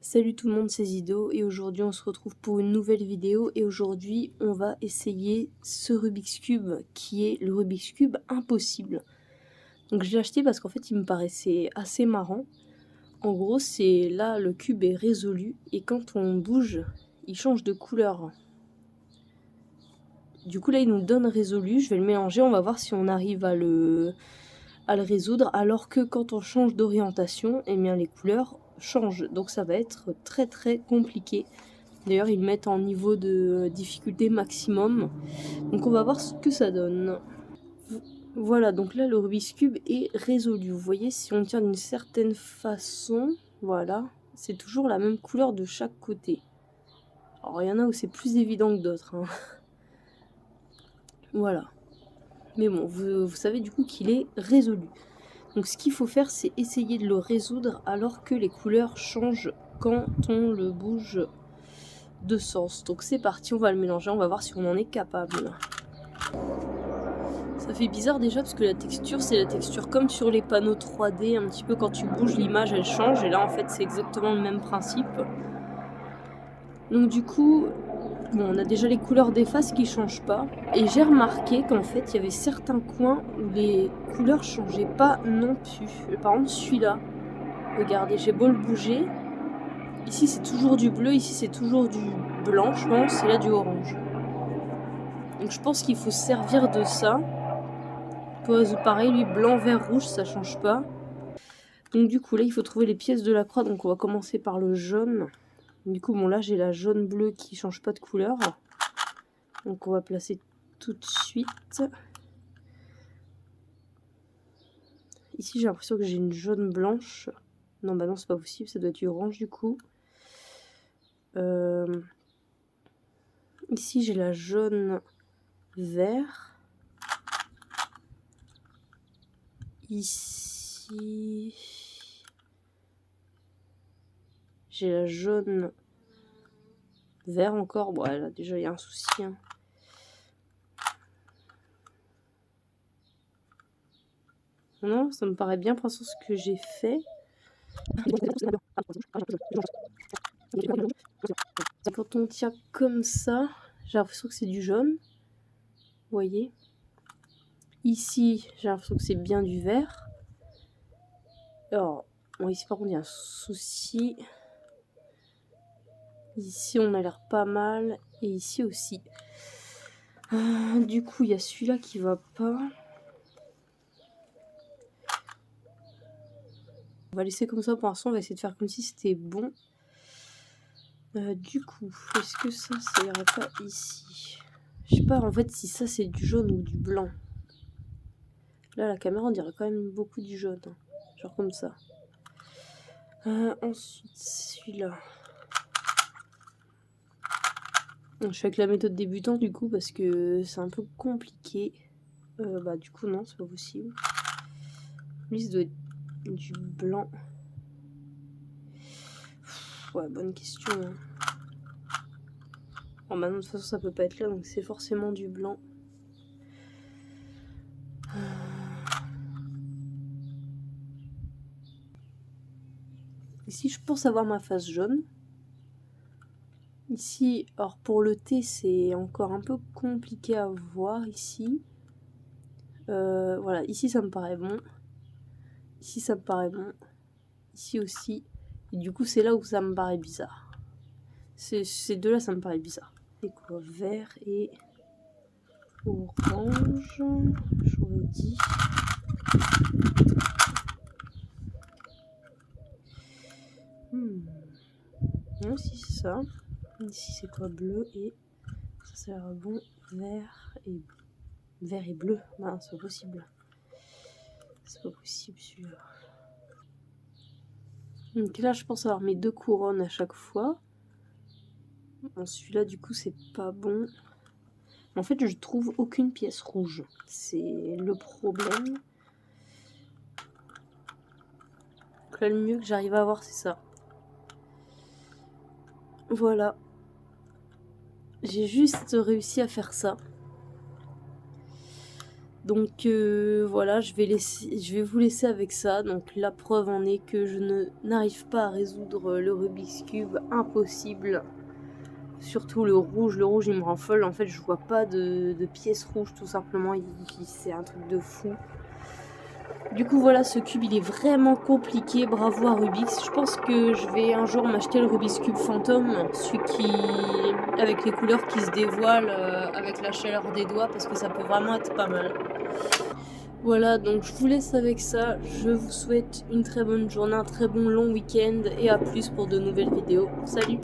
Salut tout le monde, c'est Zido et aujourd'hui on se retrouve pour une nouvelle vidéo et aujourd'hui on va essayer ce Rubik's Cube qui est le Rubik's Cube impossible. Donc je l'ai acheté parce qu'en fait il me paraissait assez marrant. En gros c'est là le cube est résolu et quand on bouge il change de couleur. Du coup là il nous donne résolu, je vais le mélanger, on va voir si on arrive à le résoudre alors que quand on change d'orientation, eh bien les couleurs changent, donc ça va être très compliqué. D'ailleurs ils le mettent en niveau de difficulté maximum, donc on va voir ce que ça donne. Voilà, donc là le Rubik's Cube est résolu, vous voyez si on tient d'une certaine façon, voilà, c'est toujours la même couleur de chaque côté. Alors il y en a où c'est plus évident que d'autres, hein. Voilà. Mais bon, vous savez du coup qu'il est résolu. Donc ce qu'il faut faire, c'est essayer de le résoudre alors que les couleurs changent quand on le bouge de sens. Donc c'est parti, on va le mélanger, on va voir si on en est capable. Ça fait bizarre déjà parce que la texture, c'est la texture comme sur les panneaux 3D, un petit peu quand tu bouges, l'image elle change. Et là en fait c'est exactement le même principe. Donc du coup, bon, on a déjà les couleurs des faces qui changent pas. Et j'ai remarqué qu'en fait, il y avait certains coins où les couleurs changeaient pas non plus. Par exemple, celui-là. Regardez, j'ai beau le bouger. Ici, c'est toujours du bleu. Ici, c'est toujours du blanc, je pense. Et là, du orange. Donc, je pense qu'il faut se servir de ça. Pareil, lui, blanc, vert, rouge, ça change pas. Donc, du coup, là, il faut trouver les pièces de la croix. Donc, on va commencer par le jaune. Du coup, bon, là, j'ai la jaune-bleu qui change pas de couleur. Donc on va placer tout de suite. Ici j'ai l'impression que j'ai une jaune blanche. Non bah non c'est pas possible, ça doit être du orange du coup. Ici j'ai la jaune vert. Ici j'ai la jaune vert encore. Bon là déjà il y a un souci, hein. Non, ça me paraît bien pour l'instant ce que j'ai fait. Quand on tient comme ça, j'ai l'impression que c'est du jaune. Vous voyez. Ici, j'ai l'impression que c'est bien du vert. Alors, bon, ici par contre il y a un souci. Ici on a l'air pas mal. Et ici aussi. Du coup, il y a celui-là qui va pas. On va laisser comme ça pour l'instant. On va essayer de faire comme si c'était bon. Du coup, est-ce que ça irait pas ici? Je sais pas en fait si ça c'est du jaune ou du blanc. Là, la caméra on dirait quand même beaucoup du jaune. Genre comme ça. Ensuite, celui-là. Je fais avec la méthode débutant du coup parce que c'est un peu compliqué. Bah du coup non, c'est pas possible. Lui, ça doit être du blanc. Ouais, bonne question. Hein. Bon, maintenant, de toute façon, ça peut pas être là, donc c'est forcément du blanc. Ici, je pense avoir ma face jaune. Ici, alors pour le thé, c'est encore un peu compliqué à voir ici. Voilà, ici, ça me paraît bon. Ici, ça me paraît bon. Ici aussi. Et du coup, c'est là où ça me paraît bizarre. Ces deux-là, ça me paraît bizarre. C'est quoi? Vert et orange. J'aurais dit. Non, si c'est ça. Ici, c'est quoi? Bleu et. Ça a l'air bon. Vert et bleu. Non, c'est pas possible. C'est pas possible celui-là. Donc là, je pense avoir mes deux couronnes à chaque fois. Bon, celui-là, du coup, c'est pas bon. En fait, je trouve aucune pièce rouge. C'est le problème. Donc là, le mieux que j'arrive à avoir, c'est ça. Voilà. J'ai juste réussi à faire ça. Donc voilà, je vais vous laisser avec ça. Donc la preuve en est que je n'arrive pas à résoudre le Rubik's Cube, impossible. Surtout le rouge il me rend folle. En fait, je vois pas de pièces rouges tout simplement. C'est un truc de fou. Du coup voilà, ce cube il est vraiment compliqué, bravo à Rubik's. Je pense que je vais un jour m'acheter le Rubik's Cube Phantom, celui qui avec les couleurs qui se dévoilent avec la chaleur des doigts, parce que ça peut vraiment être pas mal. Voilà, donc je vous laisse avec ça. Je vous souhaite une très bonne journée, un très bon long week-end et à plus pour de nouvelles vidéos. Salut!